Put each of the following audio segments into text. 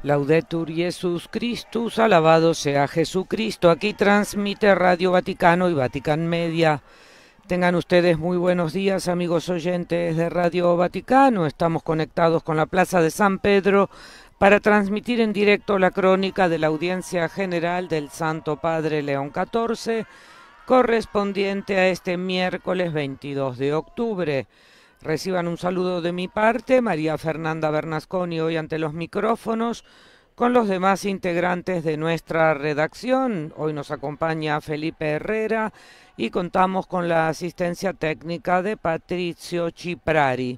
Laudetur Jesus Christus, alabado sea Jesucristo. Aquí transmite Radio Vaticano y Vatican Media. Tengan ustedes muy buenos días, amigos oyentes de Radio Vaticano. Estamos conectados con la Plaza de San Pedro para transmitir en directo la crónica de la audiencia general del Santo Padre León XIV, correspondiente a este miércoles 22 de octubre. Reciban un saludo de mi parte, María Fernanda Bernasconi, hoy ante los micrófonos, con los demás integrantes de nuestra redacción. Hoy nos acompaña Felipe Herrera y contamos con la asistencia técnica de Patricio Ciprari.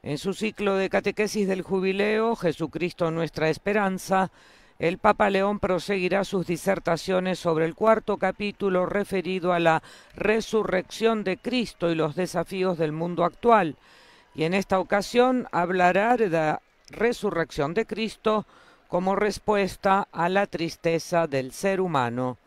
En su ciclo de catequesis del jubileo, Jesucristo nuestra esperanza, el Papa León proseguirá sus disertaciones sobre el cuarto capítulo referido a la resurrección de Cristo y los desafíos del mundo actual. Y en esta ocasión hablará de la resurrección de Cristo como respuesta a la tristeza del ser humano.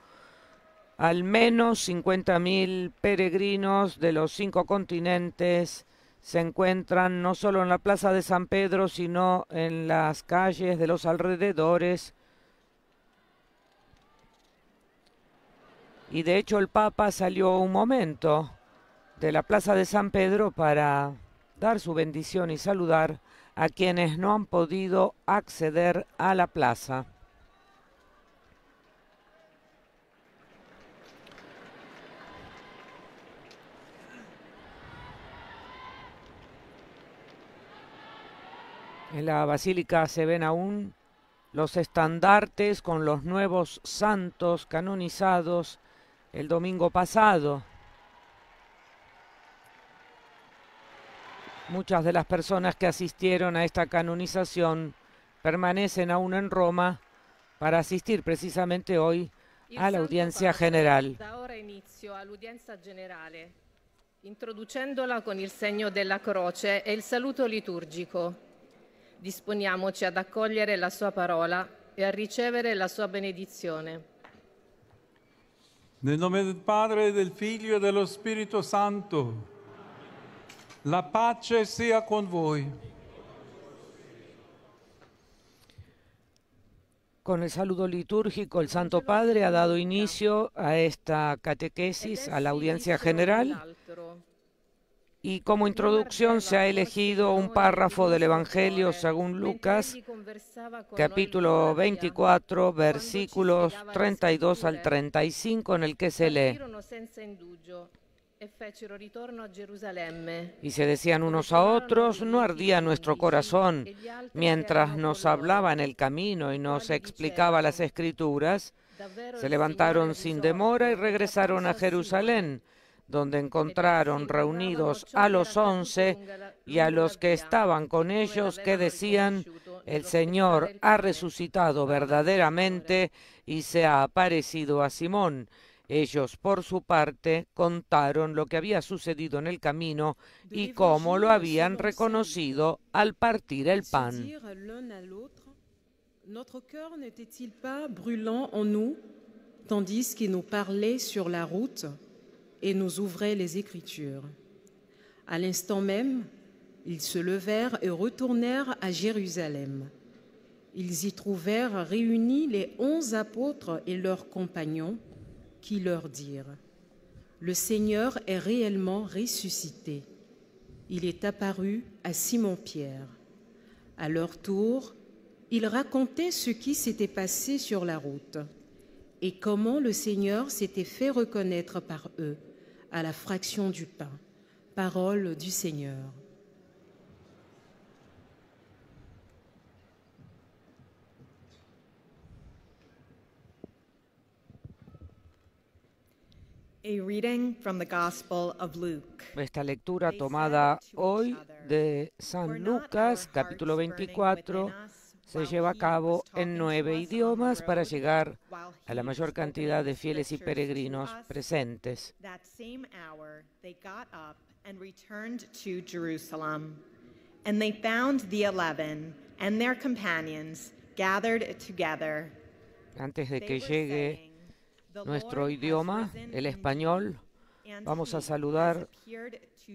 Al menos 50.000 peregrinos de los 5 continentes se encuentran no solo en la Plaza de San Pedro, sino en las calles de los alrededores. Y de hecho el Papa salió un momento de la Plaza de San Pedro para dar su bendición y saludar a quienes no han podido acceder a la plaza. En la basílica se ven aún los estandartes con los nuevos santos canonizados el domingo pasado. Muchas de las personas que asistieron a esta canonización permanecen aún en Roma para asistir precisamente hoy a la audiencia general. Da ora inizio all'udienza generale, introducendola con il segno della croce e il saluto liturgico. Disponiamoci ad accogliere la sua parola e a ricevere la sua benedizione. Nel nome del Padre, del Figlio e dello Spirito Santo, la pace sia con voi. Con el saludo litúrgico, el Santo Padre ha dado inicio a esta catequesis, a la audiencia general, y como introducción se ha elegido un párrafo del Evangelio según Lucas, capítulo 24, versículos 32 al 35, en el que se lee: y se decían unos a otros, ¿no ardía nuestro corazón mientras nos hablaba en el camino y nos explicaba las Escrituras? Se levantaron sin demora y regresaron a Jerusalén, donde encontraron reunidos a los 11 y a los que estaban con ellos, que decían: el Señor ha resucitado verdaderamente y se ha aparecido a Simón. Ellos, por su parte, contaron lo que había sucedido en el camino y cómo lo habían reconocido al partir el pan. Notre cœur n'était-il pas brûlant en nous, tandis qu'il nous parlait sur la route et nous ouvrait les Écritures? À l'instant même, ils se levèrent et retournèrent à Jérusalem. Ils y trouvèrent réunis les 11 apôtres et leurs compagnons, qui leur dirent: le Seigneur est réellement ressuscité. Il est apparu à Simon-Pierre. À leur tour, ils racontaient ce qui s'était passé sur la route et comment le Seigneur s'était fait reconnaître par eux à la fraction du pain. Parole du Seigneur. A reading from the Gospel of Luke. Esta lectura tomada hoy de San Lucas, capítulo 24, se lleva a cabo en 9 idiomas para llegar a la mayor cantidad de fieles y peregrinos presentes. That same hour they got up and returned to Jerusalem. And they found the 11 and their companions gathered together. Antes de que llegue nuestro idioma, el español, Vamos a saludar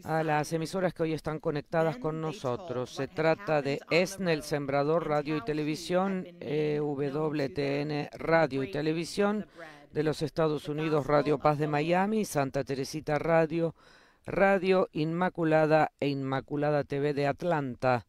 a las emisoras que hoy están conectadas con nosotros. Se trata de ESNE, El Sembrador Radio y Televisión, WTN Radio y Televisión de los Estados Unidos, Radio Paz de Miami, Santa Teresita Radio, Radio Inmaculada e Inmaculada TV de Atlanta.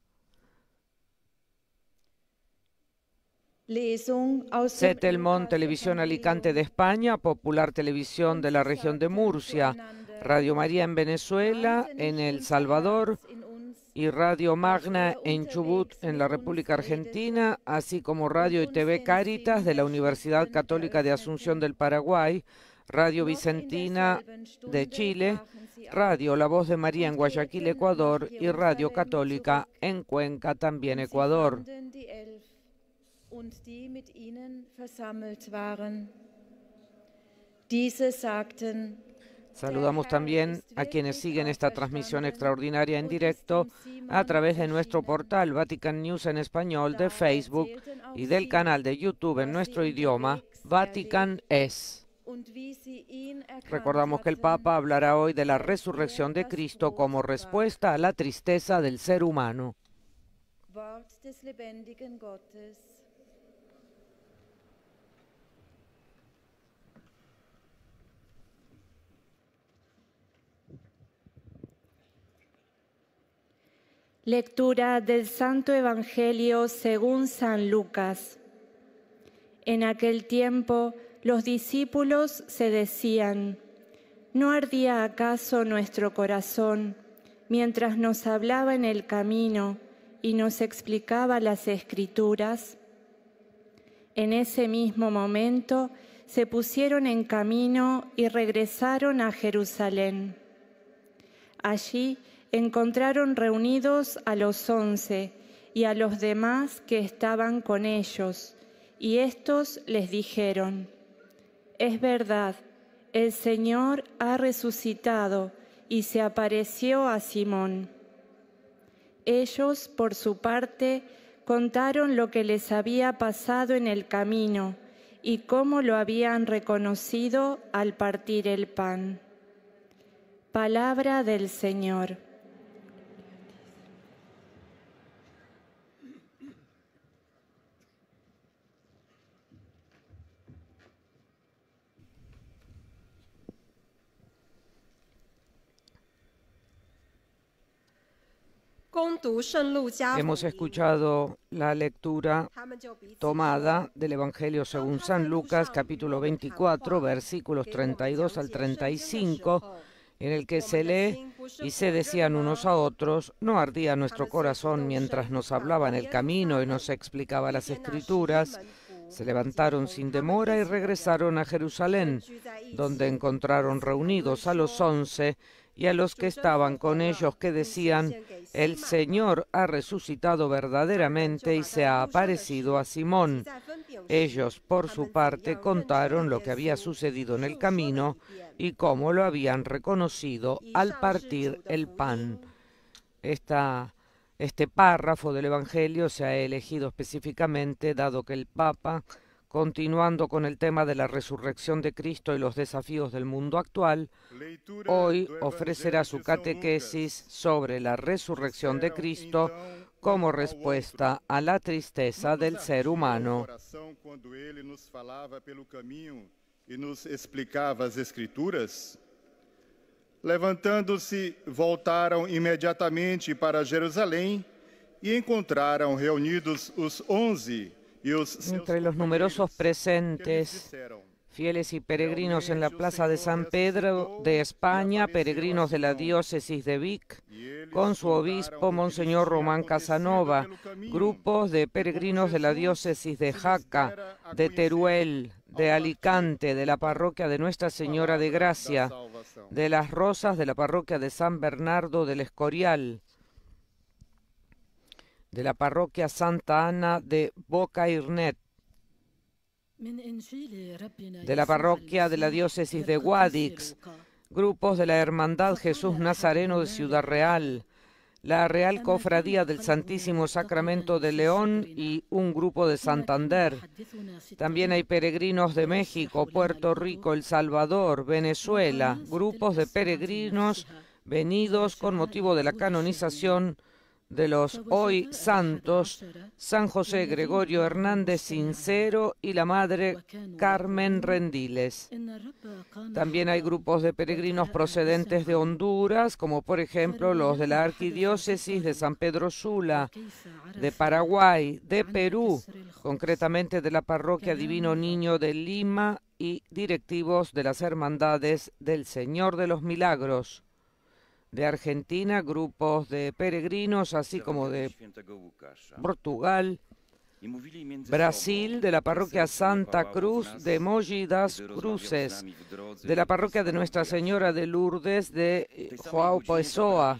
Setelmont Televisión Alicante de España, Popular Televisión de la región de Murcia, Radio María en Venezuela, en El Salvador y Radio Magna en Chubut, en la República Argentina, así como Radio y TV Caritas de la Universidad Católica de Asunción del Paraguay, Radio Vicentina de Chile, Radio La Voz de María en Guayaquil, Ecuador y Radio Católica en Cuenca, también Ecuador. Und die mit ihnen versammelt waren. Diese sagten: Saludamos también a quienes siguen esta transmisión extraordinaria en directo a través de nuestro portal Vatican News en español, de Facebook y del canal de YouTube en nuestro idioma, Vatican Es. Recordamos que el Papa hablará hoy de la resurrección de Cristo como respuesta a la tristeza del ser humano. Wort des lebendigen Gottes. Lectura del Santo Evangelio según San Lucas. En aquel tiempo los discípulos se decían: ¿no ardía acaso nuestro corazón mientras nos hablaba en el camino y nos explicaba las Escrituras? En ese mismo momento se pusieron en camino y regresaron a Jerusalén. Allí encontraron reunidos a los 11 y a los demás que estaban con ellos, y estos les dijeron: es verdad, el Señor ha resucitado y se apareció a Simón. Ellos, por su parte, contaron lo que les había pasado en el camino y cómo lo habían reconocido al partir el pan. Palabra del Señor. Hemos escuchado la lectura tomada del Evangelio según San Lucas, capítulo 24, versículos 32 al 35, en el que se lee: y se decían unos a otros, ¿no ardía nuestro corazón mientras nos hablaba en el camino y nos explicaba las Escrituras? Se levantaron sin demora y regresaron a Jerusalén, donde encontraron reunidos a los 11 y a los que estaban con ellos, que decían: el Señor ha resucitado verdaderamente y se ha aparecido a Simón. Ellos, por su parte, contaron lo que había sucedido en el camino y cómo lo habían reconocido al partir el pan. Este párrafo del Evangelio se ha elegido específicamente dado que el Papa, continuando con el tema de la resurrección de Cristo y los desafíos del mundo actual, hoy ofrecerá su catequesis sobre la resurrección de Cristo como respuesta a la tristeza del ser humano. Quando ele nos falava pelo caminho e nos explicava as Escrituras, levantando-se, voltaram imediatamente para Jerusalém e encontraram reunidos os 11 e os seus Entre los numerosos presentes, fieles y peregrinos en la plaza de San Pedro de España, peregrinos de la diócesis de Vic, con su obispo Monseñor Román Casanova, grupos de peregrinos de la diócesis de Jaca, de Teruel, de Alicante, de la parroquia de Nuestra Señora de Gracia, de Las Rosas, de la parroquia de San Bernardo del Escorial, de la parroquia Santa Ana de Bocairnet, de la parroquia de la diócesis de Guadix, grupos de la Hermandad Jesús Nazareno de Ciudad Real, la Real Cofradía del Santísimo Sacramento de León y un grupo de Santander. También hay peregrinos de México, Puerto Rico, El Salvador, Venezuela, grupos de peregrinos venidos con motivo de la canonización de los hoy santos San José Gregorio Hernández Sincero y la Madre Carmen Rendiles. También hay grupos de peregrinos procedentes de Honduras, como por ejemplo los de la Arquidiócesis de San Pedro Sula, de Paraguay, de Perú, concretamente de la Parroquia Divino Niño de Lima, y directivos de las Hermandades del Señor de los Milagros. De Argentina, grupos de peregrinos, así como de Portugal, Brasil, de la parroquia Santa Cruz de Mogi das Cruzes, de la parroquia de Nuestra Señora de Lourdes de João Pessoa,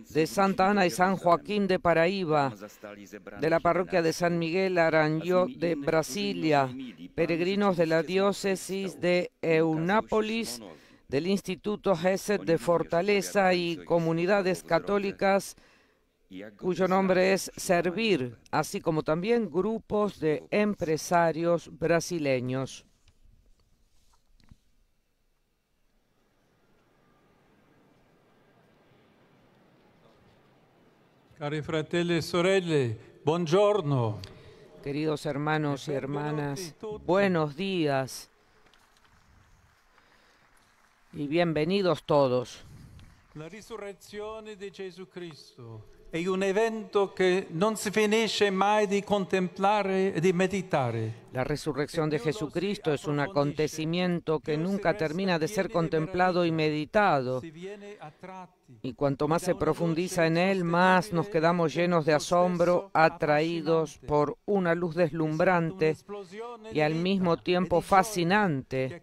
de Santa Ana y San Joaquín de Paraíba, de la parroquia de San Miguel Aranhó de Brasilia, peregrinos de la diócesis de Eunápolis, del Instituto Gesed de Fortaleza y comunidades católicas cuyo nombre es Servir, así como también grupos de empresarios brasileños. Cari fratelli e sorelle, buongiorno. Queridos hermanos y hermanas, buenos días y bienvenidos todos. La risurrezione di Gesù Cristo è un evento che non si finisce mai di contemplare e di meditare. La resurrección de Jesucristo es un acontecimiento que nunca termina de ser contemplado y meditado. Y cuanto más se profundiza en él, más nos quedamos llenos de asombro, atraídos por una luz deslumbrante y al mismo tiempo fascinante.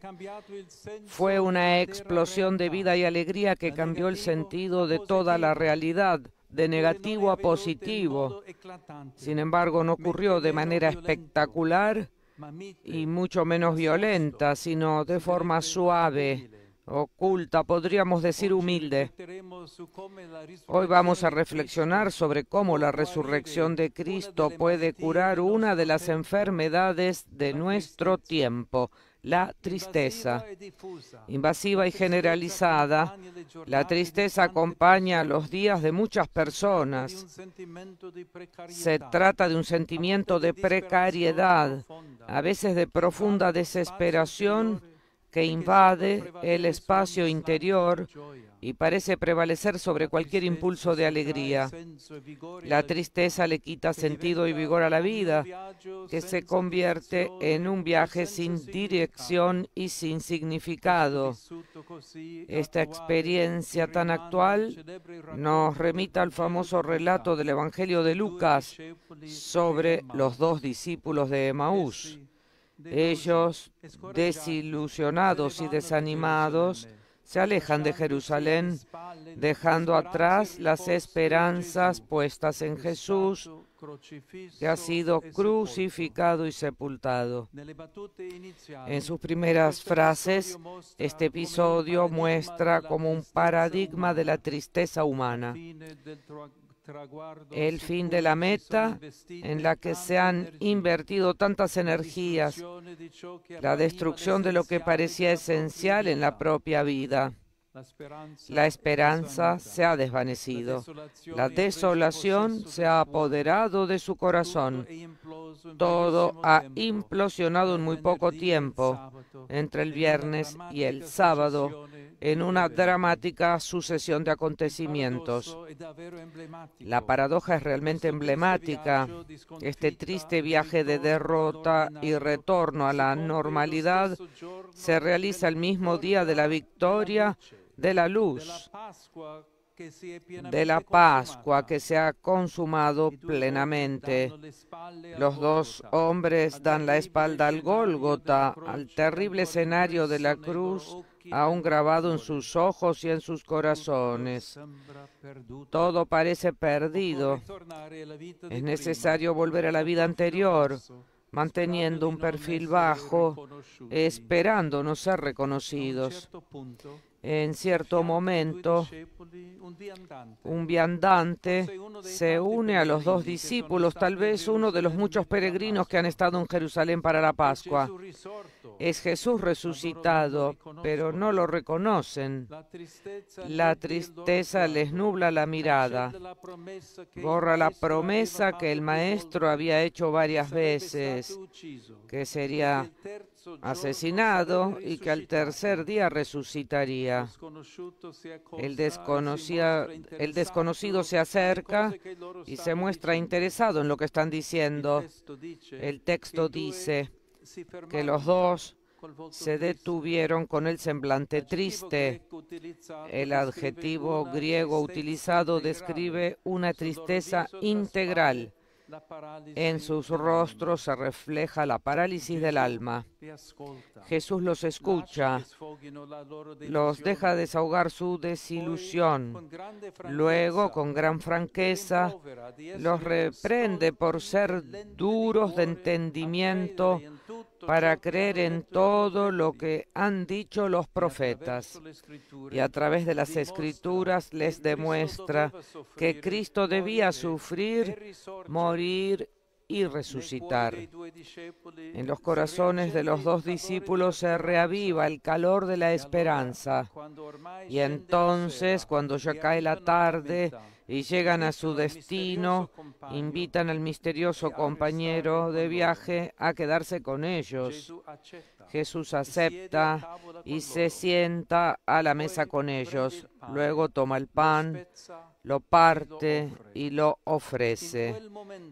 Fue una explosión de vida y alegría que cambió el sentido de toda la realidad, de negativo a positivo. Sin embargo, no ocurrió de manera espectacular y mucho menos violenta, sino de forma suave, oculta, podríamos decir humilde. Hoy vamos a reflexionar sobre cómo la resurrección de Cristo puede curar una de las enfermedades de nuestro tiempo, la tristeza. Invasiva y generalizada, la tristeza acompaña los días de muchas personas. Se trata de un sentimiento de precariedad, a veces de profunda desesperación, que invade el espacio interior y parece prevalecer sobre cualquier impulso de alegría. La tristeza le quita sentido y vigor a la vida, que se convierte en un viaje sin dirección y sin significado. Esta experiencia tan actual nos remite al famoso relato del Evangelio de Lucas sobre los dos discípulos de Emaús. Ellos, desilusionados y desanimados, se alejan de Jerusalén, dejando atrás las esperanzas puestas en Jesús, que ha sido crucificado y sepultado. En sus primeras frases, este episodio muestra como un paradigma de la tristeza humana. El fin de la meta en la que se han invertido tantas energías, la destrucción de lo que parecía esencial en la propia vida. La esperanza se ha desvanecido, la desolación se ha apoderado de su corazón. Todo ha implosionado en muy poco tiempo, entre el viernes y el sábado, en una dramática sucesión de acontecimientos. La paradoja es realmente emblemática. Este triste viaje de derrota y retorno a la normalidad se realiza el mismo día de la victoria de la luz, de la Pascua que se ha consumado plenamente. Los dos hombres dan la espalda al Gólgota, al terrible escenario de la cruz, aún grabado en sus ojos y en sus corazones. Todo parece perdido. Es necesario volver a la vida anterior, manteniendo un perfil bajo, esperando no ser reconocidos. En cierto momento, un viandante se une a los dos discípulos, tal vez uno de los muchos peregrinos que han estado en Jerusalén para la Pascua. Es Jesús resucitado, pero no lo reconocen. La tristeza les nubla la mirada, borra la promesa que el Maestro había hecho varias veces, que sería asesinado y que al tercer día resucitaría. El desconocido se acerca y se muestra interesado en lo que están diciendo. El texto dice que los dos se detuvieron con el semblante triste. El adjetivo griego utilizado describe una tristeza integral. En sus rostros se refleja la parálisis del alma. Jesús los escucha, los deja desahogar su desilusión. Luego, con gran franqueza, los reprende por ser duros de entendimiento para creer en todo lo que han dicho los profetas. Y a través de las Escrituras les demuestra que Cristo debía sufrir, morir y resucitar. En los corazones de los dos discípulos se reaviva el calor de la esperanza. Y entonces, cuando ya cae la tarde y llegan a su destino, invitan al misterioso compañero de viaje a quedarse con ellos. Jesús acepta y se sienta a la mesa con ellos. Luego toma el pan, lo parte y lo ofrece.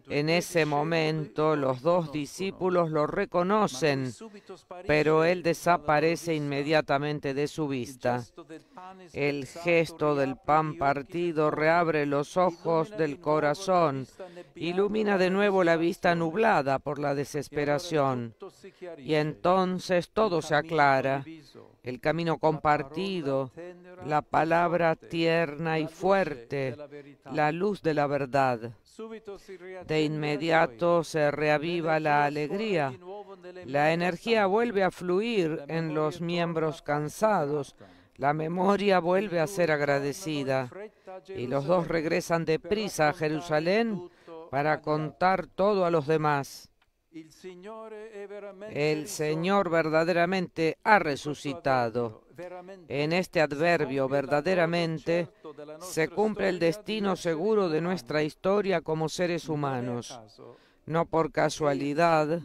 En ese momento los dos discípulos lo reconocen, pero él desaparece inmediatamente de su vista. El gesto del pan partido reabre los ojos del corazón, ilumina de nuevo la vista nublada por la desesperación, y entonces todo se aclara. El camino compartido, la palabra tierna y fuerte, la luz de la verdad. De inmediato se reaviva la alegría. La energía vuelve a fluir en los miembros cansados. La memoria vuelve a ser agradecida. Y los dos regresan deprisa a Jerusalén para contar todo a los demás. El Señor verdaderamente ha resucitado. En este adverbio verdaderamente se cumple el destino seguro de nuestra historia como seres humanos. No por casualidad,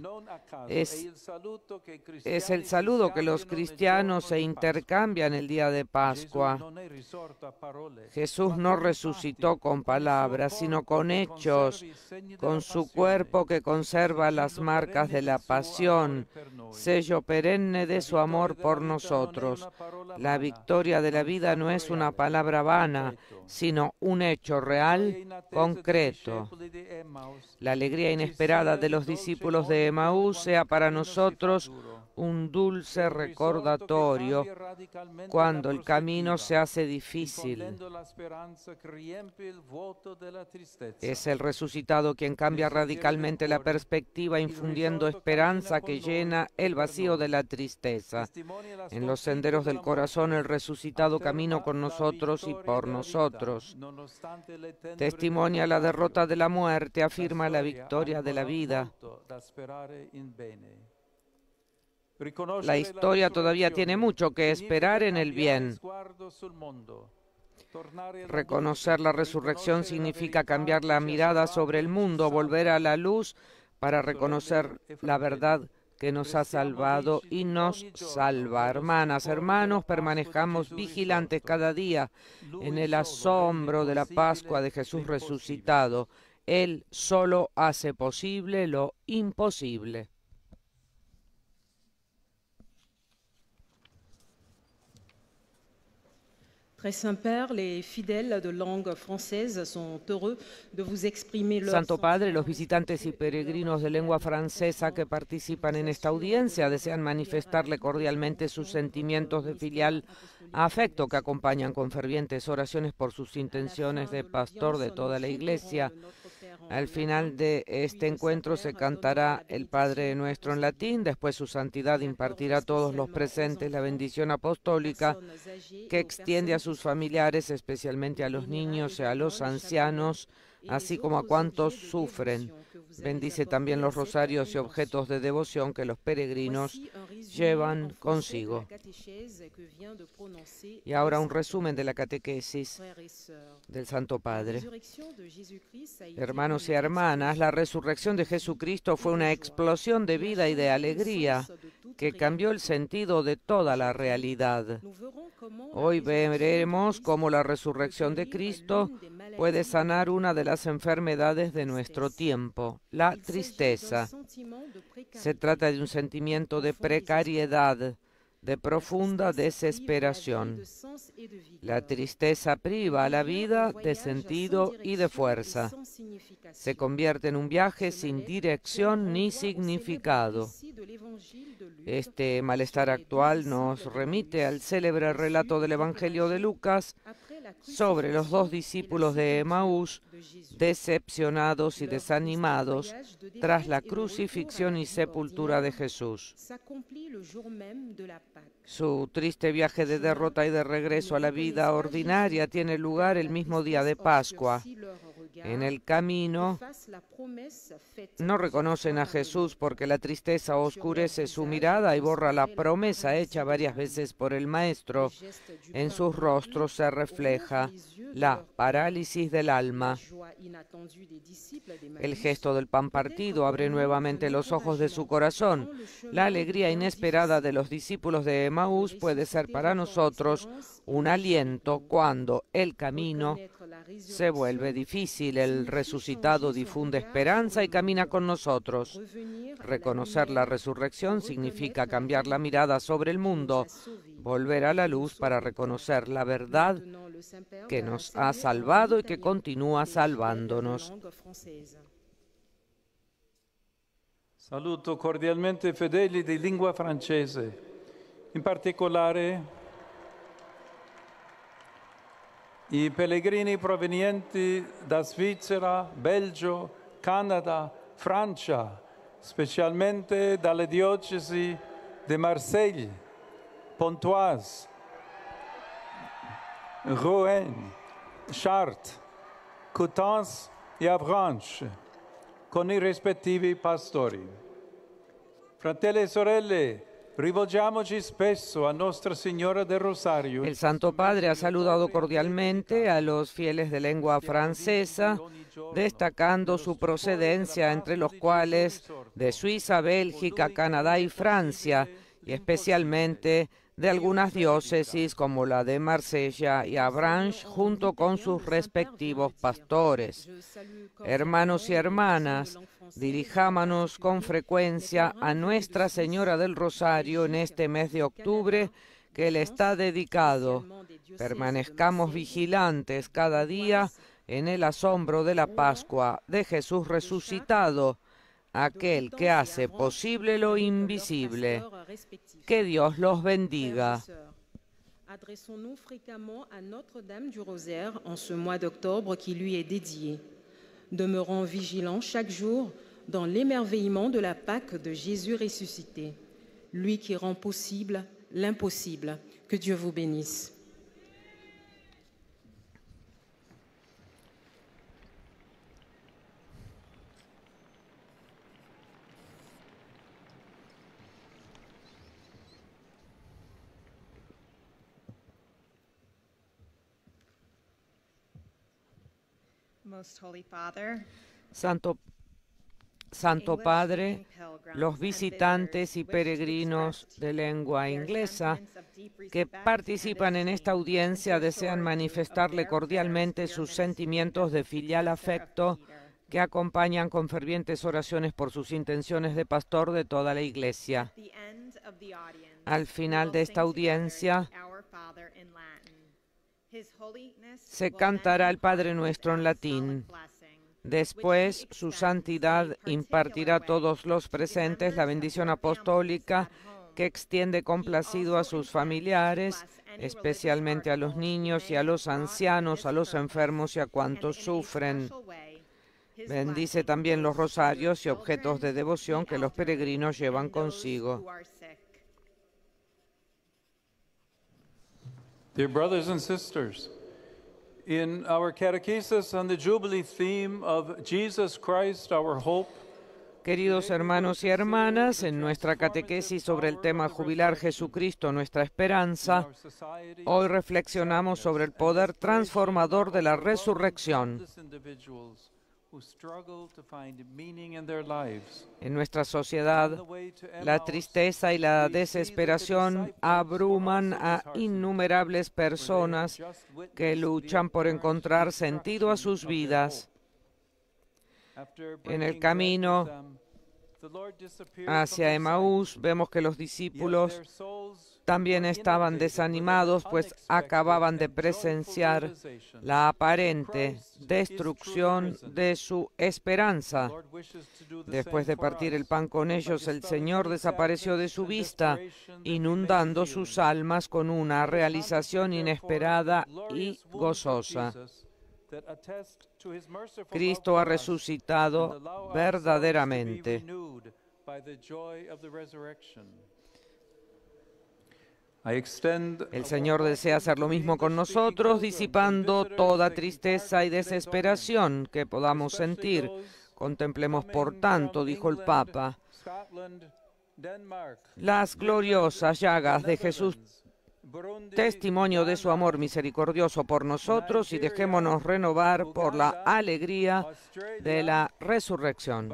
es el saludo que los cristianos se intercambian el día de Pascua. Jesús no resucitó con palabras, sino con hechos, con su cuerpo que conserva las marcas de la pasión, sello perenne de su amor por nosotros. La victoria de la vida no es una palabra vana, sino un hecho real, concreto. La alegría inesperada de los discípulos de Emaús sea para nosotros un dulce recordatorio cuando el camino se hace difícil. Es el resucitado quien cambia radicalmente la perspectiva, infundiendo esperanza que llena el vacío de la tristeza. En los senderos del corazón, el resucitado camina con nosotros y por nosotros. Testimonia la derrota de la muerte, afirma la victoria de la vida. La historia todavía tiene mucho que esperar en el bien. Reconocer la resurrección significa cambiar la mirada sobre el mundo, volver a la luz para reconocer la verdad que nos ha salvado y nos salva. Hermanas, hermanos, permanezcamos vigilantes cada día en el asombro de la Pascua de Jesús resucitado. Él solo hace posible lo imposible. Très Saint-Père, les fidèles de langue française sont heureux de vous exprimer leur Santo Padre, los visitantes y peregrinos de lengua francesa que participan en esta audiencia desean manifestarle cordialmente sus sentimientos de filial afecto que acompañan con fervientes oraciones por sus intenciones de pastor de toda la Iglesia. Al final de este encuentro se cantará el Padre Nuestro en latín, después su santidad impartirá a todos los presentes la bendición apostólica que extiende a sus familiares, especialmente a los niños y a los ancianos, así como a cuantos sufren. Bendice también los rosarios y objetos de devoción que los peregrinos llevan consigo. Y ahora un resumen de la catequesis del Santo Padre. Hermanos y hermanas, la resurrección de Jesucristo fue una explosión de vida y de alegría que cambió el sentido de toda la realidad. Hoy veremos cómo la resurrección de Cristo puede sanar una de las enfermedades de nuestro tiempo, la tristeza. Se trata de un sentimiento de precariedad, de profunda desesperación. La tristeza priva a la vida de sentido y de fuerza. Se convierte en un viaje sin dirección ni significado. Este malestar actual nos remite al célebre relato del Evangelio de Lucas sobre los dos discípulos de Emaús, decepcionados y desanimados tras la crucifixión y sepultura de Jesús. Su triste viaje de derrota y de regreso a la vida ordinaria tiene lugar el mismo día de Pascua. En el camino no reconocen a Jesús porque la tristeza oscurece su mirada y borra la promesa hecha varias veces por el Maestro. En sus rostros se refleja la parálisis del alma. El gesto del pan partido abre nuevamente los ojos de su corazón. La alegría inesperada de los discípulos de Emaús puede ser para nosotros un aliento cuando el camino se vuelve difícil. El resucitado difunde esperanza y camina con nosotros. Reconocer la resurrección significa cambiar la mirada sobre el mundo, volver a la luz para reconocer la verdad que nos ha salvado y que continúa salvándonos. Saluto cordialmente fedeli di lingua francese, in particolare i pellegrini provenienti da Svizzera, Belgio, Canada, Francia, specialmente dalle diocesi di Marseille, Pontoise, Rouen, Chartres, Coutances e Avranches, con i rispettivi pastori. Fratelli e sorelle, rivolgiamoci spesso a Nostra Signora del Rosario. El Santo Padre ha saludado cordialmente a los fieles de lengua francesa, destacando su procedencia, entre los cuales de Suiza, Bélgica, Canadá y Francia, y especialmente de algunas diócesis como la de Marsella y Avranches, junto con sus respectivos pastores. Hermanos y hermanas, dirijámonos con frecuencia a Nuestra Señora del Rosario en este mes de octubre que le está dedicado. Permanezcamos vigilantes cada día en el asombro de la Pascua de Jesús resucitado, aquel que hace posible lo invisible. Que Dios los bendiga. Adressons-nous fréquemment à Notre-Dame du Rosaire en ce mois d'octobre qui lui est dédié. Demeurons vigilants chaque jour dans l'émerveillement de la Pâque de Jésus ressuscité, lui qui rend possible l'impossible. Que Dieu vous bénisse. Most Holy Father, Santo Padre, los visitantes y peregrinos de lengua inglesa que participan en esta audiencia desean manifestarle cordialmente sus sentimientos de filial afecto que acompañan con fervientes oraciones por sus intenciones de pastor de toda la Iglesia. Al final de esta audiencia, se cantará el Padre Nuestro en latín. Después, su santidad impartirá a todos los presentes la bendición apostólica que extiende complacido a sus familiares, especialmente a los niños y a los ancianos, a los enfermos y a cuantos sufren. Bendice también los rosarios y objetos de devoción que los peregrinos llevan consigo. Dear brothers and sisters, in our catechesis on the Jubilee theme of Jesus Christ, our hope, Queridos hermanos y hermanas, en nuestra catequesis sobre el tema jubilar Jesucristo, nuestra esperanza, hoy reflexionamos sobre el poder transformador de la resurrección. En nuestra sociedad, la tristeza y la desesperación abruman a innumerables personas que luchan por encontrar sentido a sus vidas. En el camino hacia Emaús vemos que los discípulos también estaban desanimados, pues acababan de presenciar la aparente destrucción de su esperanza. Después de partir el pan con ellos, el Señor desapareció de su vista, inundando sus almas con una realización inesperada y gozosa. Cristo ha resucitado verdaderamente. El Señor desea hacer lo mismo con nosotros, disipando toda tristeza y desesperación que podamos sentir. Contemplemos, por tanto, dijo el Papa, las gloriosas llagas de Jesús, testimonio de su amor misericordioso por nosotros, y dejémonos renovar por la alegría de la resurrección.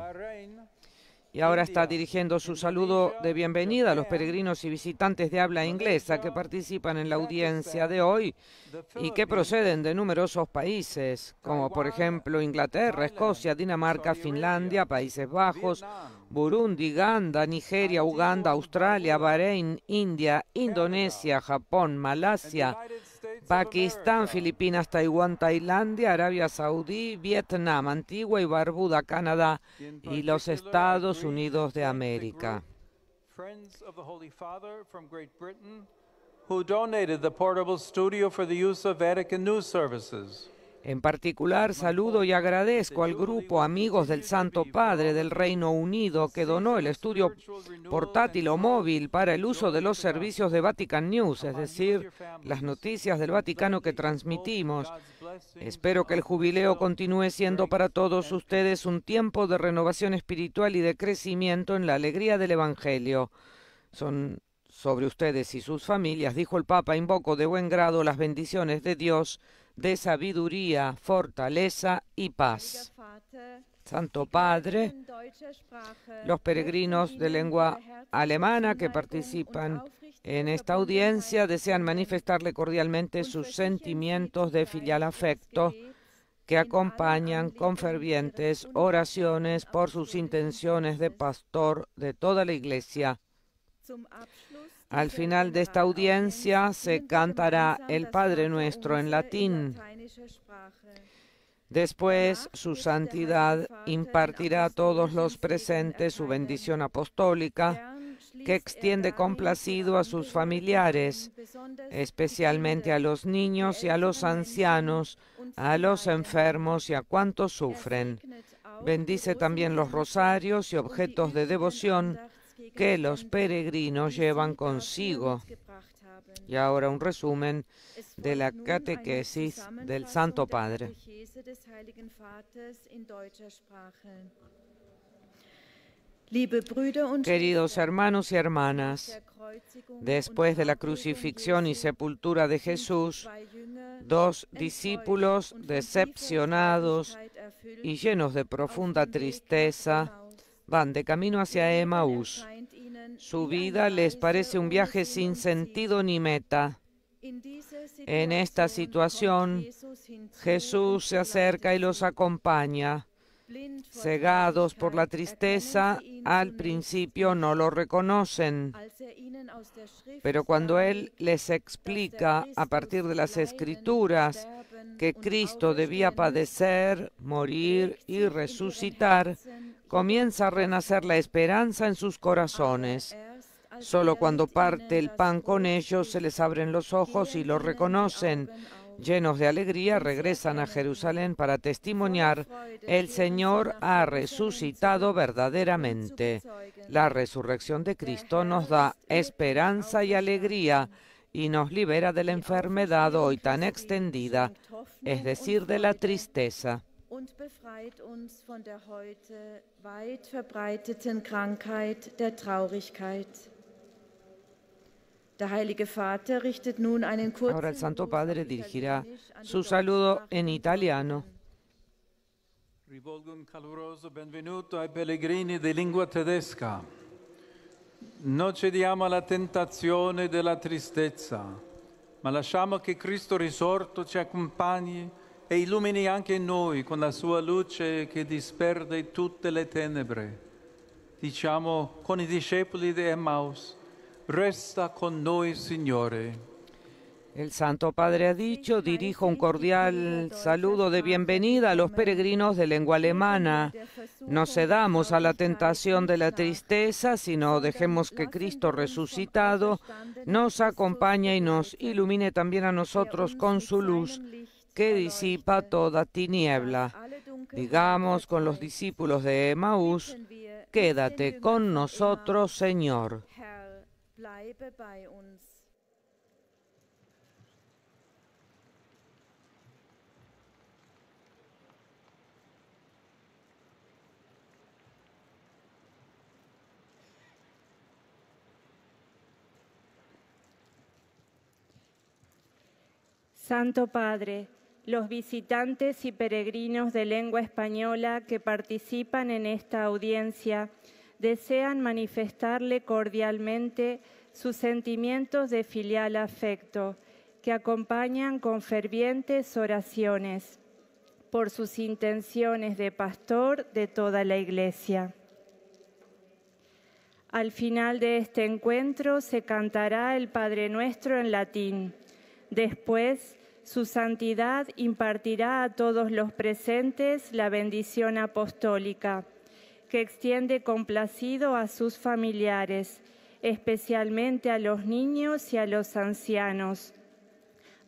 Y ahora está dirigiendo su saludo de bienvenida a los peregrinos y visitantes de habla inglesa que participan en la audiencia de hoy y que proceden de numerosos países, como por ejemplo Inglaterra, Escocia, Dinamarca, Finlandia, Países Bajos, Burundi, Ghana, Nigeria, Uganda, Australia, Bahrein, India, Indonesia, Japón, Malasia, Pakistán, Filipinas, Taiwán, Tailandia, Arabia Saudí, Vietnam, Antigua y Barbuda, Canadá y los Estados Unidos de América. Friends of the Holy Father from Great Britain, who donated the portable studio for the use of Vatican News Services. En particular, saludo y agradezco al grupo Amigos del Santo Padre del Reino Unido que donó el estudio portátil o móvil para el uso de los servicios de Vatican News, es decir, las noticias del Vaticano que transmitimos. Espero que el jubileo continúe siendo para todos ustedes un tiempo de renovación espiritual y de crecimiento en la alegría del Evangelio. Son sobre ustedes y sus familias, dijo el Papa, invoco de buen grado las bendiciones de Dios, de sabiduría, fortaleza y paz. Santo Padre, los peregrinos de lengua alemana que participan en esta audiencia desean manifestarle cordialmente sus sentimientos de filial afecto que acompañan con fervientes oraciones por sus intenciones de pastor de toda la Iglesia. Al final de esta audiencia se cantará el Padre Nuestro en latín. Después, su santidad impartirá a todos los presentes su bendición apostólica, que extiende complacido a sus familiares, especialmente a los niños y a los ancianos, a los enfermos y a cuantos sufren. Bendice también los rosarios y objetos de devoción que los peregrinos llevan consigo. Y ahora un resumen de la catequesis del Santo Padre. Queridos hermanos y hermanas, después de la crucifixión y sepultura de Jesús, dos discípulos decepcionados y llenos de profunda tristeza van de camino hacia Emaús. Su vida les parece un viaje sin sentido ni meta. En esta situación, Jesús se acerca y los acompaña. cegados por la tristeza, al principio no lo reconocen, pero cuando Él les explica a partir de las Escrituras que Cristo debía padecer, morir y resucitar, comienza a renacer la esperanza en sus corazones. Solo cuando parte el pan con ellos se les abren los ojos y lo reconocen. Llenos de alegría, regresan a Jerusalén para testimoniar: el Señor ha resucitado verdaderamente. La resurrección de Cristo nos da esperanza y alegría y nos libera de la enfermedad hoy tan extendida, es decir, de la tristeza. Und befreit uns von der heute weit verbreiteten Krankheit der Traurigkeit. Der Heilige Vater richtet nun einen kurzen Ahora el Santo Padre dirigirá su saludo en italiano. Rivolgo un caloroso benvenuto ai pellegrini di lingua tedesca. Non cediamo alla tentazione della tristezza, ma lasciamo che Cristo risorto ci accompagni e illumini anche noi con la sua luce che disperde tutte le tenebre. Diciamo con i discepoli di Emmaus: resta con noi, Signore. El Santo Padre ha dicho: dirijo un cordial saludo de bienvenida a los peregrinos de lengua alemana. No cedamos a la tentación de la tristeza, sino dejemos que Cristo resucitado nos acompañe y nos ilumine también a nosotros con su luz, que disipa toda tiniebla. Digamos con los discípulos de Emaús: quédate con nosotros, Señor. Bleibe bei uns. Santo Padre, los visitantes y peregrinos de lengua española que participan en esta audiencia desean manifestarle cordialmente sus sentimientos de filial afecto, que acompañan con fervientes oraciones por sus intenciones de pastor de toda la Iglesia. Al final de este encuentro se cantará el Padre Nuestro en latín. Después, su santidad impartirá a todos los presentes la bendición apostólica, que extiende complacido a sus familiares, especialmente a los niños y a los ancianos,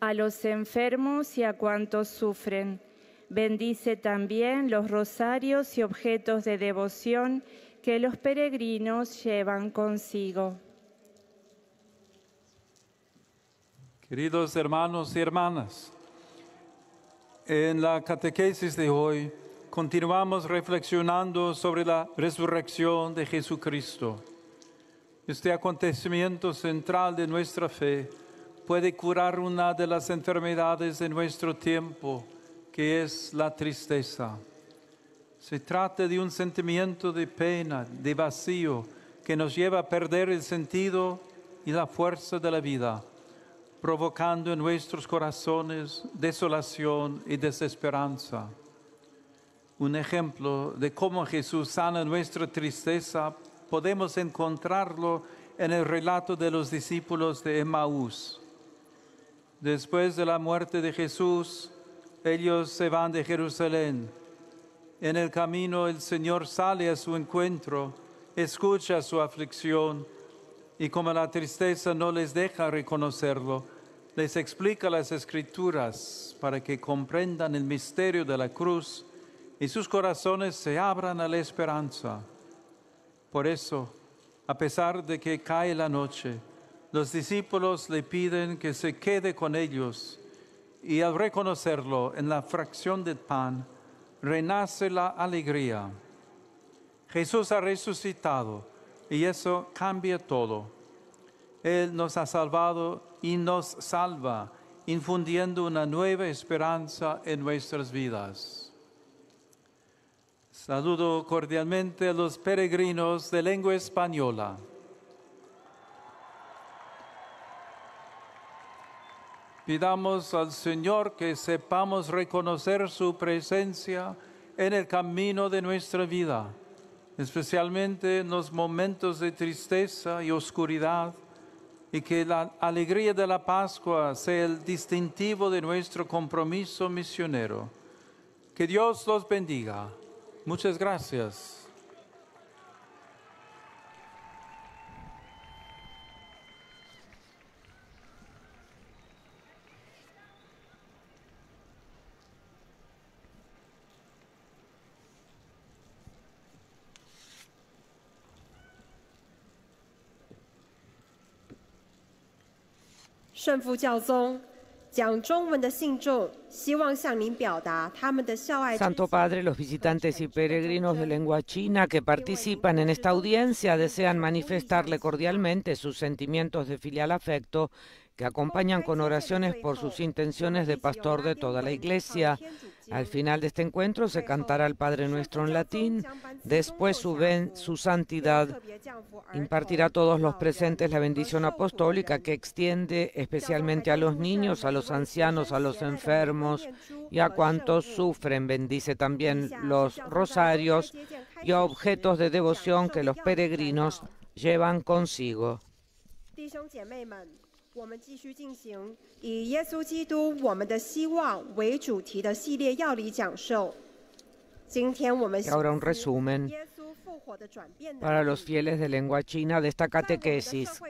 a los enfermos y a cuantos sufren. Bendice también los rosarios y objetos de devoción que los peregrinos llevan consigo. Queridos hermanos y hermanas, en la catequesis de hoy continuamos reflexionando sobre la resurrección de Jesucristo. Este acontecimiento central de nuestra fe puede curar una de las enfermedades de nuestro tiempo, que es la tristeza. Se trata de un sentimiento de pena, de vacío, que nos lleva a perder el sentido y la fuerza de la vida, provocando en nuestros corazones desolación y desesperanza. Un ejemplo de cómo Jesús sana nuestra tristeza podemos encontrarlo en el relato de los discípulos de Emaús. Después de la muerte de Jesús, ellos se van de Jerusalén. En el camino el Señor sale a su encuentro, escucha su aflicción y como la tristeza no les deja reconocerlo, les explica las Escrituras para que comprendan el misterio de la cruz y sus corazones se abran a la esperanza. Por eso, a pesar de que cae la noche, los discípulos le piden que se quede con ellos y al reconocerlo en la fracción del pan, renace la alegría. Jesús ha resucitado y eso cambia todo. Él nos ha salvado y nos salva, infundiendo una nueva esperanza en nuestras vidas. Saludo cordialmente a los peregrinos de lengua española. Pidamos al Señor que sepamos reconocer su presencia en el camino de nuestra vida, especialmente en los momentos de tristeza y oscuridad, y que la alegría de la Pascua sea el distintivo de nuestro compromiso misionero. Que Dios los bendiga. Muchas gracias. Santo Padre, los visitantes y peregrinos de lengua china que participan en esta audiencia desean manifestarle cordialmente sus sentimientos de filial afecto que acompañan con oraciones por sus intenciones de pastor de toda la Iglesia. Al final de este encuentro se cantará el Padre Nuestro en latín. Después su santidad impartirá a todos los presentes la bendición apostólica que extiende especialmente a los niños, a los ancianos, a los enfermos y a cuantos sufren. Bendice también los rosarios y objetos de devoción que los peregrinos llevan consigo. Y ahora un resumen para los fieles de lengua china de esta catequesis.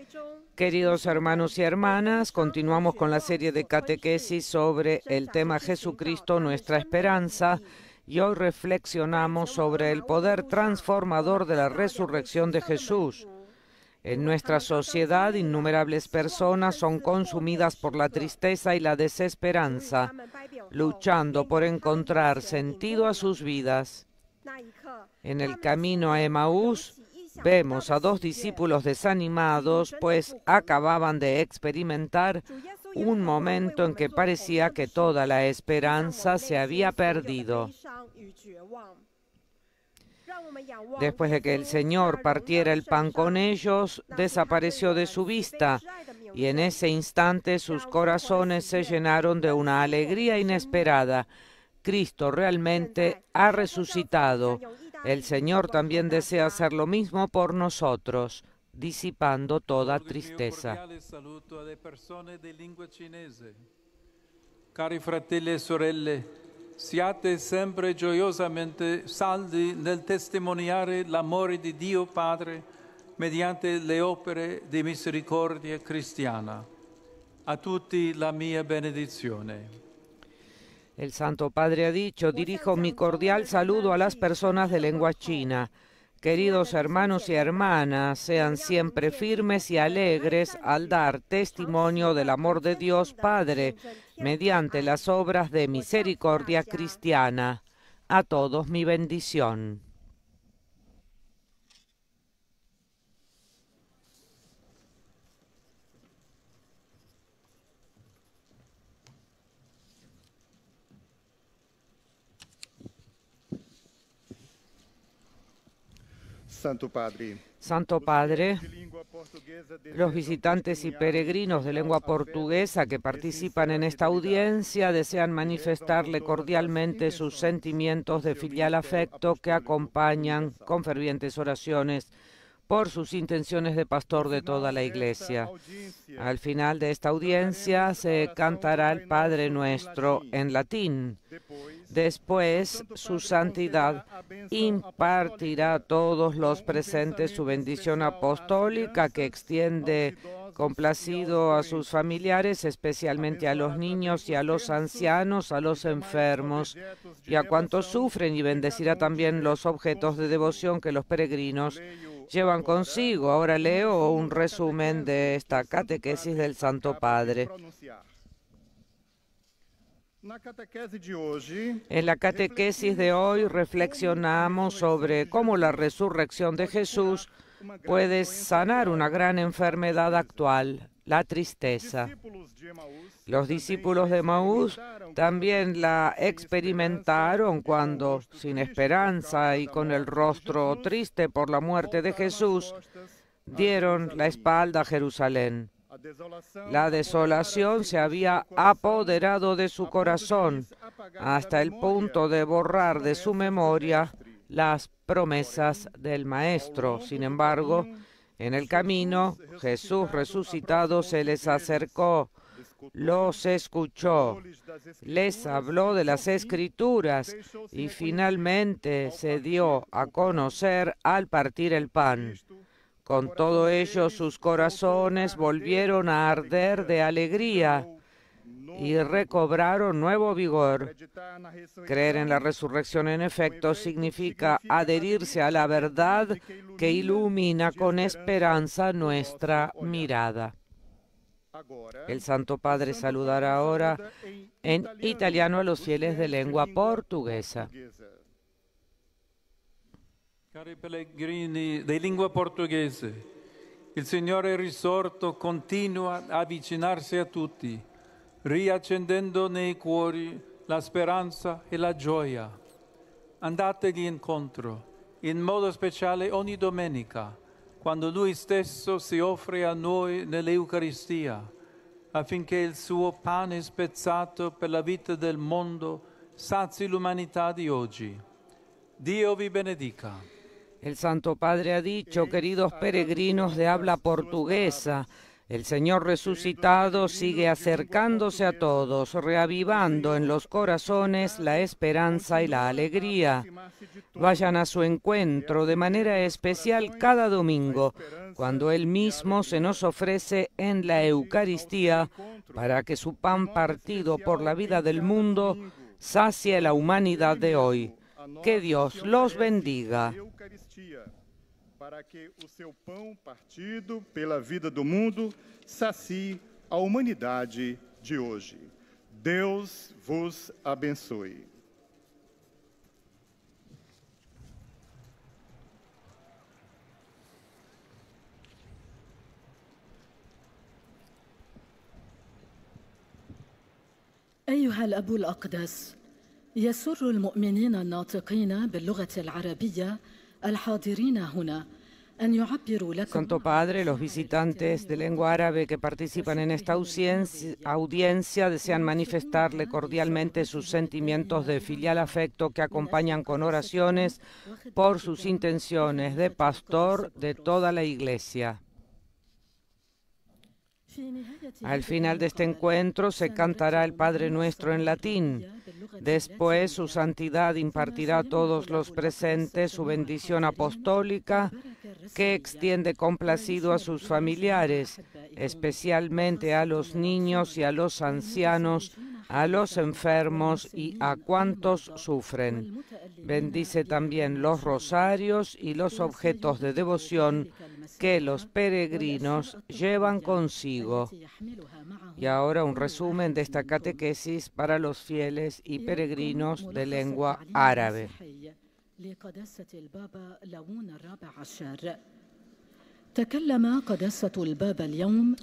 Queridos hermanos y hermanas, continuamos con la serie de catequesis sobre el tema Jesucristo, nuestra esperanza, y hoy reflexionamos sobre el poder transformador de la resurrección de Jesús. En nuestra sociedad, innumerables personas son consumidas por la tristeza y la desesperanza, luchando por encontrar sentido a sus vidas. En el camino a Emaús, vemos a dos discípulos desanimados, pues acababan de experimentar un momento en que parecía que toda la esperanza se había perdido. Después de que el Señor partiera el pan con ellos, desapareció de su vista, y en ese instante sus corazones se llenaron de una alegría inesperada. Cristo realmente ha resucitado. El Señor también desea hacer lo mismo por nosotros, disipando toda tristeza. Cari fratelli e sorelle, siate sempre gioiosamente saldi nel testimoniare l'amore di Dio Padre mediante le opere di misericordia cristiana. A tutti la mia benedizione. El Santo Padre ha dicho: dirijo mi cordial saludo a las personas de lengua china. Queridos hermanos y hermanas, sean siempre firmes y alegres al dar testimonio del amor de Dios Padre mediante las obras de misericordia cristiana. A todos mi bendición. Santo Padre, los visitantes y peregrinos de lengua portuguesa que participan en esta audiencia desean manifestarle cordialmente sus sentimientos de filial afecto que acompañan con fervientes oraciones por sus intenciones de pastor de toda la Iglesia. Al final de esta audiencia se cantará el Padre Nuestro en latín. Después, su santidad impartirá a todos los presentes su bendición apostólica que extiende complacido a sus familiares, especialmente a los niños y a los ancianos, a los enfermos y a cuantos sufren, y bendecirá también los objetos de devoción que los peregrinos llevan consigo. Ahora leo un resumen de esta catequesis del Santo Padre. En la catequesis de hoy reflexionamos sobre cómo la resurrección de Jesús puede sanar una gran enfermedad actual, la tristeza. Los discípulos de Emaús también la experimentaron cuando, sin esperanza y con el rostro triste por la muerte de Jesús, dieron la espalda a Jerusalén. La desolación se había apoderado de su corazón, hasta el punto de borrar de su memoria las promesas del Maestro. Sin embargo, en el camino, Jesús resucitado se les acercó, los escuchó, les habló de las Escrituras y finalmente se dio a conocer al partir el pan. Con todo ello, sus corazones volvieron a arder de alegría y recobraron nuevo vigor. Creer en la resurrección, en efecto, significa adherirse a la verdad que ilumina con esperanza nuestra mirada. El Santo Padre saludará ahora en italiano a los fieles de lengua portuguesa. Cari pellegrini di lingua portoghese, il Signore risorto continua a avvicinarsi a tutti, riaccendendo nei cuori la speranza e la gioia. Andategli incontro, in modo speciale ogni domenica, quando Lui stesso si offre a noi nell'Eucaristia, affinché il suo pane spezzato per la vita del mondo sazi l'umanità di oggi. Dio vi benedica. El Santo Padre ha dicho, queridos peregrinos de habla portuguesa, el Señor resucitado sigue acercándose a todos, reavivando en los corazones la esperanza y la alegría. Vayan a su encuentro de manera especial cada domingo, cuando Él mismo se nos ofrece en la Eucaristía, para que su pan partido por la vida del mundo sacie la humanidad de hoy. Que Dios los bendiga. Para que o seu pão partido pela vida do mundo sacie a humanidade de hoje. Deus vos abençoe. أيها الأب الأقدس، يسر المؤمنين الناطقين باللغة العربية الحاضرين هنا أن يعبروا لكم. Santo Padre, los visitantes de lengua árabe que participan en esta audiencia desean manifestarle cordialmente sus sentimientos de filial afecto que acompañan con oraciones por sus intenciones de pastor de toda la Iglesia. Al final de este encuentro se cantará el Padre Nuestro en latín. Después su santidad impartirá a todos los presentes su bendición apostólica que extiende complacido a sus familiares, especialmente a los niños y a los ancianos, a los enfermos y a cuantos sufren. Bendice también los rosarios y los objetos de devoción que los peregrinos llevan consigo. Y ahora un resumen de esta catequesis para los fieles y peregrinos de lengua árabe.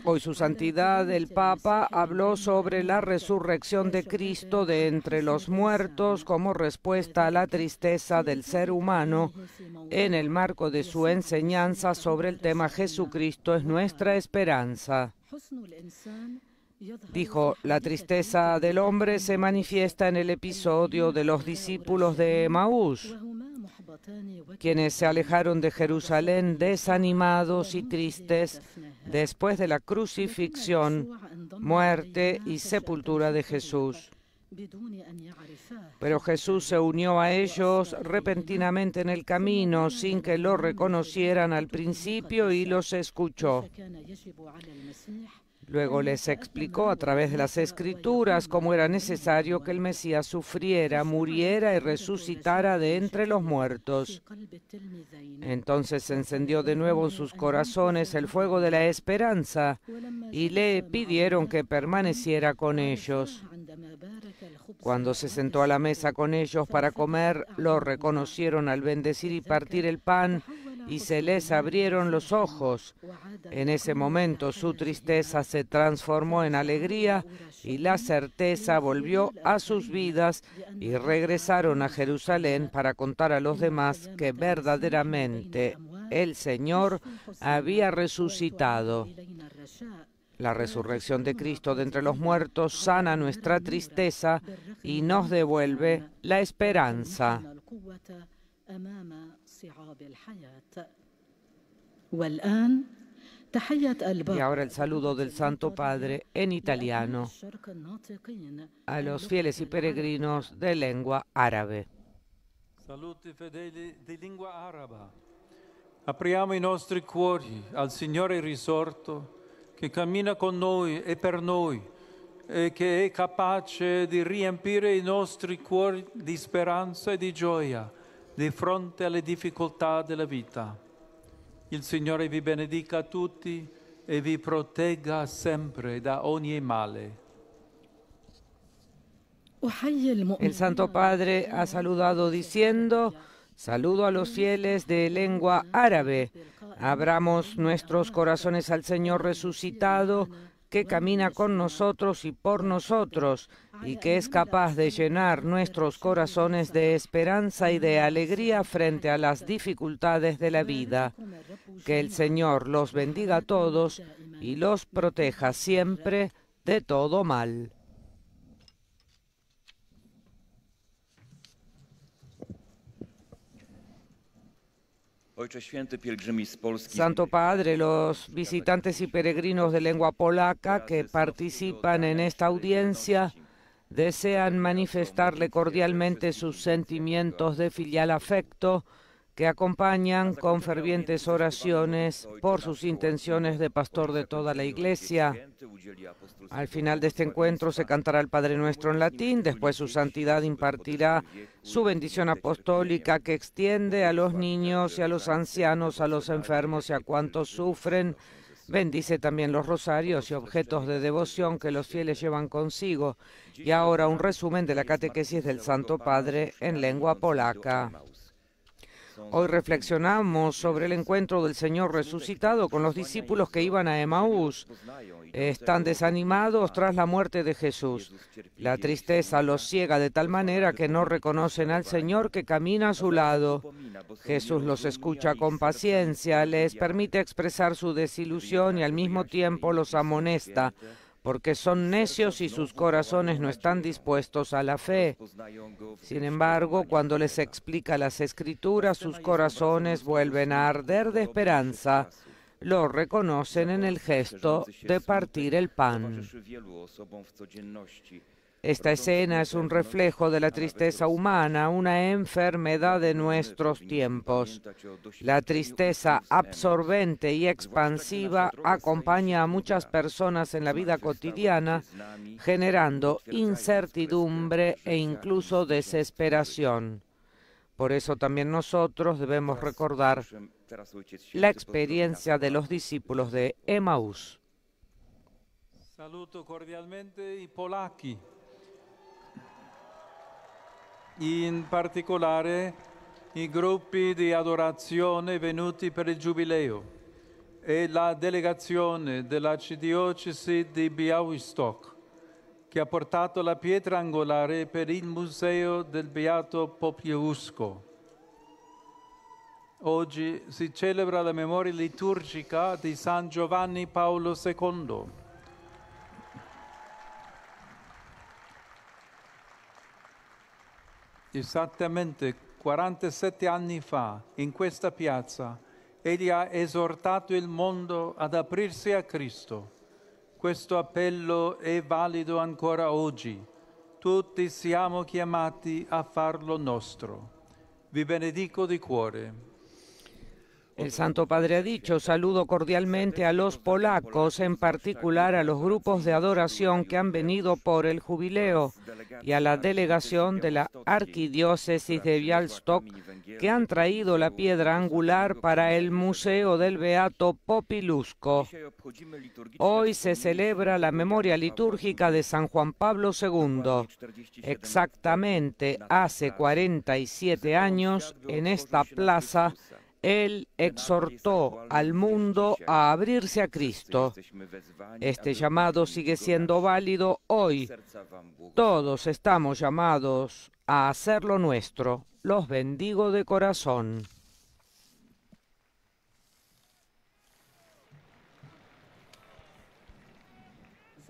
Hoy su santidad el Papa habló sobre la resurrección de Cristo de entre los muertos como respuesta a la tristeza del ser humano en el marco de su enseñanza sobre el tema Jesucristo es nuestra esperanza. Dijo, la tristeza del hombre se manifiesta en el episodio de los discípulos de Emaús, quienes se alejaron de Jerusalén desanimados y tristes después de la crucifixión, muerte y sepultura de Jesús. Pero Jesús se unió a ellos repentinamente en el camino sin que lo reconocieran al principio y los escuchó. Luego les explicó a través de las Escrituras cómo era necesario que el Mesías sufriera, muriera y resucitara de entre los muertos. Entonces se encendió de nuevo en sus corazones el fuego de la esperanza y le pidieron que permaneciera con ellos. Cuando se sentó a la mesa con ellos para comer, lo reconocieron al bendecir y partir el pan y se les abrieron los ojos. En ese momento su tristeza se transformó en alegría y la certeza volvió a sus vidas y regresaron a Jerusalén para contar a los demás que verdaderamente el Señor había resucitado. La resurrección de Cristo de entre los muertos sana nuestra tristeza y nos devuelve la esperanza. Y ahora el saludo del Santo Padre en italiano a los fieles y peregrinos de lengua árabe. Saluti fedeli di lingua araba. Apriamo i nostri cuori al Signore risorto, che cammina con noi e per noi, e che è capace di riempire i nostri cuori di speranza e di gioia di fronte alle difficoltà della vita. Il Signore vi benedica tutti e vi protegga sempre da ogni male. El Santo Padre ha saludado diciendo: saludo a los fieles de lengua árabe. Abramos nuestros corazones al Señor resucitado, que camina con nosotros y por nosotros, y que es capaz de llenar nuestros corazones de esperanza y de alegría frente a las dificultades de la vida. Que el Señor los bendiga a todos y los proteja siempre de todo mal. Santo Padre, los visitantes y peregrinos de lengua polaca que participan en esta audiencia desean manifestarle cordialmente sus sentimientos de filial afecto que acompañan con fervientes oraciones por sus intenciones de pastor de toda la Iglesia. Al final de este encuentro se cantará el Padre Nuestro en latín, después su santidad impartirá su bendición apostólica que extiende a los niños y a los ancianos, a los enfermos y a cuantos sufren. Bendice también los rosarios y objetos de devoción que los fieles llevan consigo. Y ahora un resumen de la catequesis del Santo Padre en lengua polaca. Hoy reflexionamos sobre el encuentro del Señor resucitado con los discípulos que iban a Emaús. Están desanimados tras la muerte de Jesús. La tristeza los ciega de tal manera que no reconocen al Señor que camina a su lado. Jesús los escucha con paciencia, les permite expresar su desilusión y al mismo tiempo los amonesta, porque son necios y sus corazones no están dispuestos a la fe. Sin embargo, cuando les explica las Escrituras, sus corazones vuelven a arder de esperanza. Lo reconocen en el gesto de partir el pan. Esta escena es un reflejo de la tristeza humana, una enfermedad de nuestros tiempos. La tristeza absorbente y expansiva acompaña a muchas personas en la vida cotidiana, generando incertidumbre e incluso desesperación. Por eso también nosotros debemos recordar la experiencia de los discípulos de Emaús. Saluto cordialmente i polacchi. In particolare i gruppi di adorazione venuti per il Giubileo e la delegazione dell'Arcidiocesi di Białystok che ha portato la pietra angolare per il Museo del Beato Popielusco. Oggi si celebra la memoria liturgica di San Giovanni Paolo II. Esattamente 47 anni fa, in questa piazza, egli ha esortato il mondo ad aprirsi a Cristo. Questo appello è valido ancora oggi. Tutti siamo chiamati a farlo nostro. Vi benedico di cuore. El Santo Padre ha dicho: saludo cordialmente a los polacos, en particular a los grupos de adoración que han venido por el jubileo y a la delegación de la Arquidiócesis de Białystok que han traído la piedra angular para el Museo del Beato Popielusco. Hoy se celebra la memoria litúrgica de San Juan Pablo II. Exactamente hace 47 años, en esta plaza, él exhortó al mundo a abrirse a Cristo. Este llamado sigue siendo válido hoy. Todos estamos llamados a hacerlo nuestro. Los bendigo de corazón.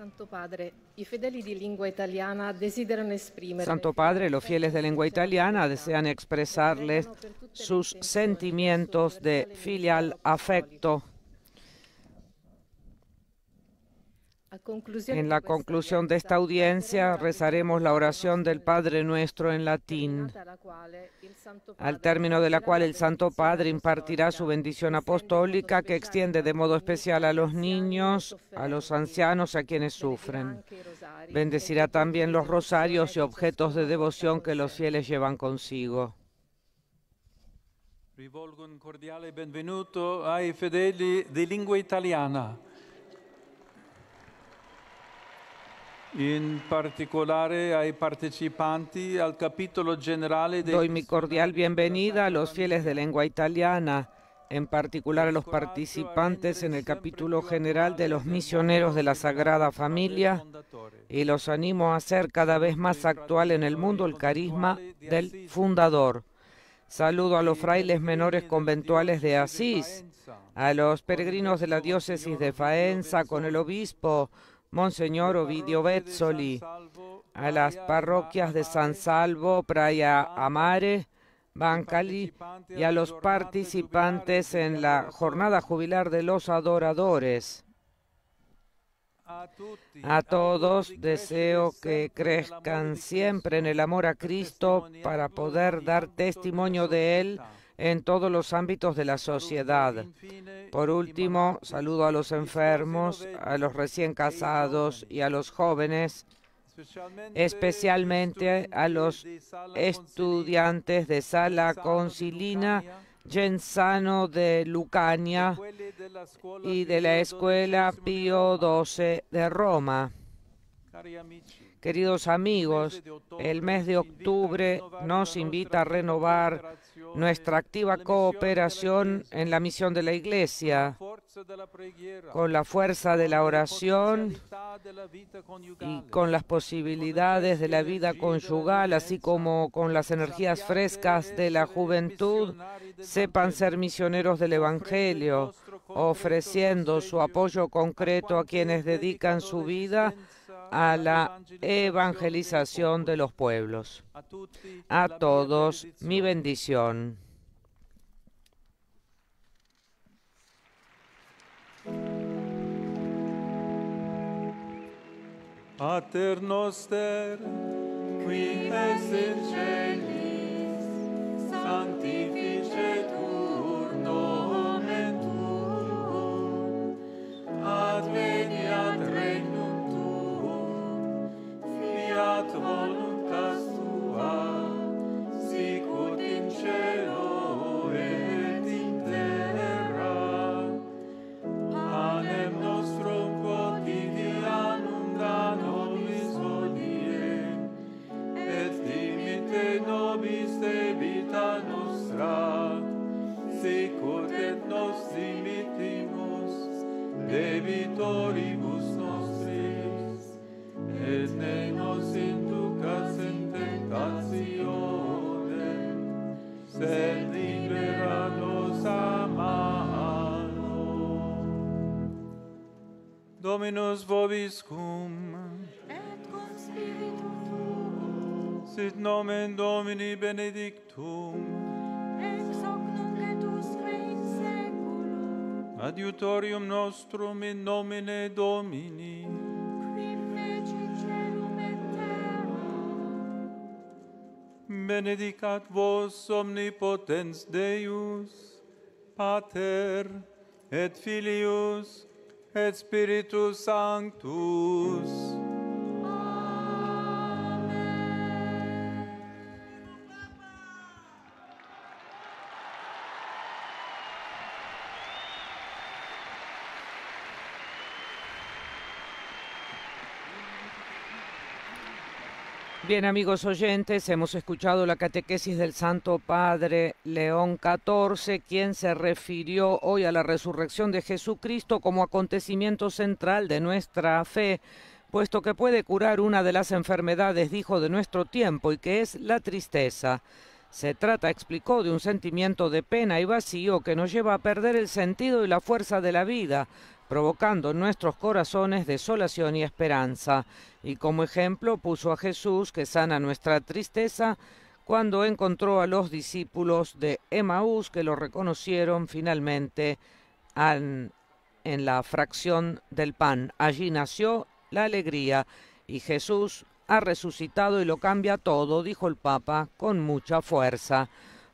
Santo Padre, i fedeli di lingua italiana desiderano esprimere. Santo Padre, los fieles de lengua italiana desean expresarles sus sentimientos de filial afecto. En la conclusión de esta audiencia rezaremos la oración del Padre Nuestro en latín, al término de la cual el Santo Padre impartirá su bendición apostólica que extiende de modo especial a los niños, a los ancianos, a quienes sufren. Bendecirá también los rosarios y objetos de devoción que los fieles llevan consigo. Rivolgo un cordiale benvenuto ai fedeli di lingua italiana. In particolare ai partecipanti al capitolo generale de... Doy mi cordial bienvenida a los fieles de lengua italiana, en particular a los participantes en el capítulo general de los misioneros de la Sagrada Familia, y los animo a hacer cada vez más actual en el mundo el carisma del fundador. Saludo a los frailes menores conventuales de Asís, a los peregrinos de la diócesis de Faenza con el obispo Monseñor Ovidio Bezzoli, a las parroquias de San Salvo, Praia Amare, Bancali y a los participantes en la jornada jubilar de los adoradores. A todos deseo que crezcan siempre en el amor a Cristo para poder dar testimonio de Él en todos los ámbitos de la sociedad. Por último, saludo a los enfermos, a los recién casados y a los jóvenes, especialmente a los estudiantes de Sala Concilina Genzano de Lucania y de la Escuela Pío XII de Roma. Queridos amigos, el mes de octubre nos invita a renovar nuestra activa cooperación en la misión de la Iglesia, con la fuerza de la oración y con las posibilidades de la vida conyugal, así como con las energías frescas de la juventud. Sepan ser misioneros del Evangelio, ofreciendo su apoyo concreto a quienes dedican su vida a la evangelización de los pueblos. A todos, mi bendición. Pater noster, qui es in celis, sanctificetur nomen tuum, adveniat regnum tuum, fiat voluntas tua, sicut in cielo et in terra. Panem nostrum quotidianum da nobis hodie, et dimite nobis debita nostra, sicut et nos dimitimus debitoribus nostris, et ne nos inducas in tentationem, sed libera nos a malo. Dominus vobiscum, Et cum spiritu tuo, sit nomen Domini benedictum, ex hoc nunc et usque in seculum, adiutorium nostrum in nomine Domini. qui fecit celum et terra. Benedicat vos omnipotens Deus, Pater et Filius et Spiritus Sanctus. Bien, amigos oyentes, hemos escuchado la catequesis del Santo Padre León XIV, quien se refirió hoy a la resurrección de Jesucristo como acontecimiento central de nuestra fe, puesto que puede curar una de las enfermedades, dijo, de nuestro tiempo, y que es la tristeza. Se trata, explicó, de un sentimiento de pena y vacío que nos lleva a perder el sentido y la fuerza de la vida. provocando en nuestros corazones desolación y esperanza. Y como ejemplo puso a Jesús, que sana nuestra tristeza, cuando encontró a los discípulos de Emaús, que lo reconocieron finalmente en la fracción del pan. Allí nació la alegría, y Jesús ha resucitado y lo cambia todo, dijo el Papa con mucha fuerza.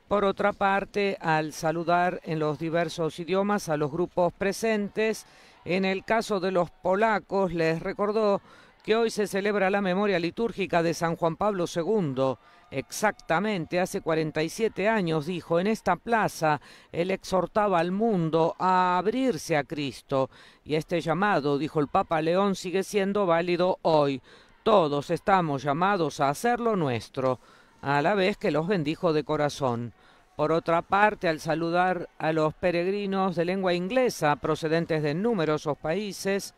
Por otra parte, al saludar en los diversos idiomas a los grupos presentes, en el caso de los polacos les recordó que hoy se celebra la memoria litúrgica de San Juan Pablo II. Exactamente hace 47 años, dijo, en esta plaza él exhortaba al mundo a abrirse a Cristo, y este llamado, dijo el Papa León, sigue siendo válido hoy. Todos estamos llamados a hacerlo nuestro, a la vez que los bendijo de corazón. Por otra parte, al saludar a los peregrinos de lengua inglesa procedentes de numerosos países,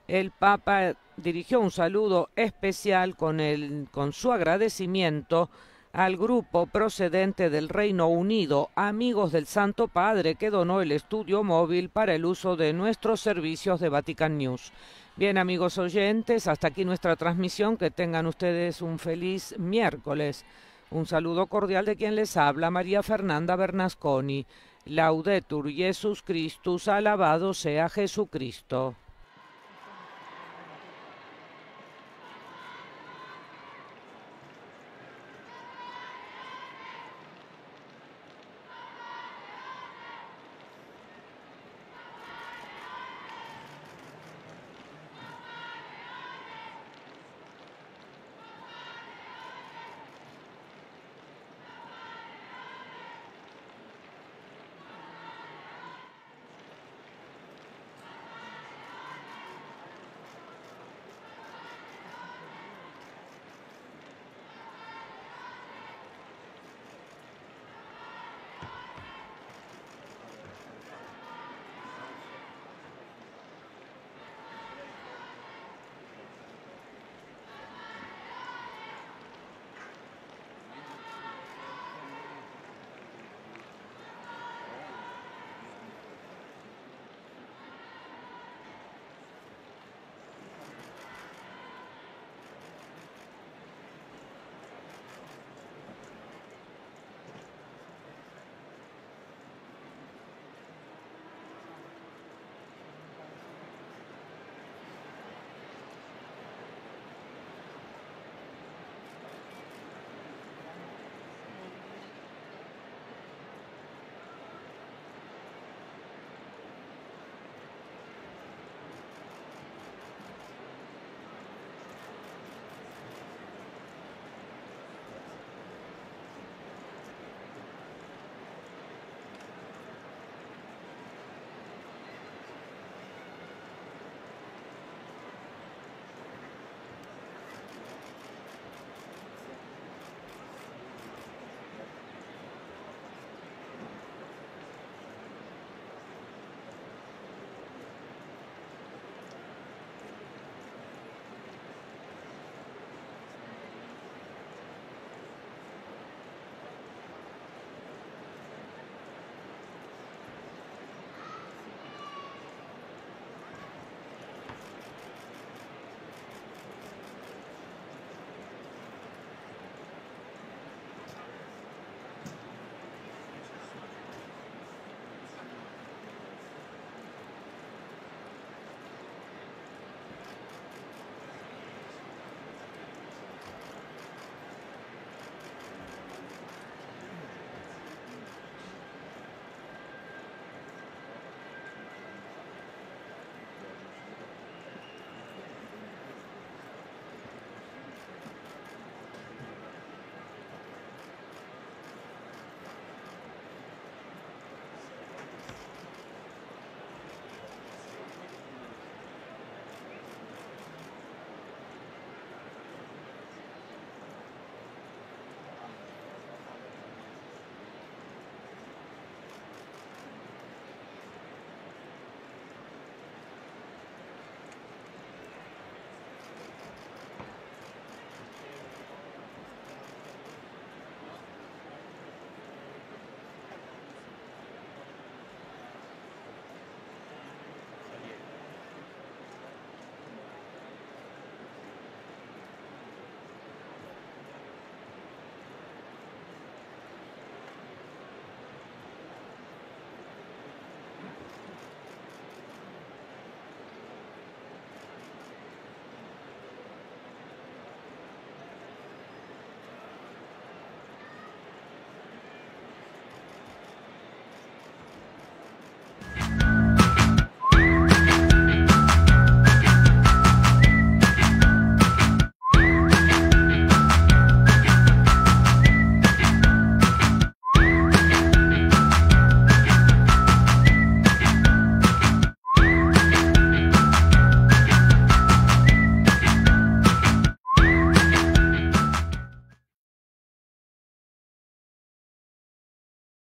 el Papa dirigió un saludo especial con su agradecimiento al grupo procedente del Reino Unido, Amigos del Santo Padre, que donó el estudio móvil para el uso de nuestros servicios de Vatican News. Bien, amigos oyentes, hasta aquí nuestra transmisión. Que tengan ustedes un feliz miércoles. Un saludo cordial de quien les habla, María Fernanda Bernasconi. Laudetur Jesus Christus, alabado sea Jesucristo.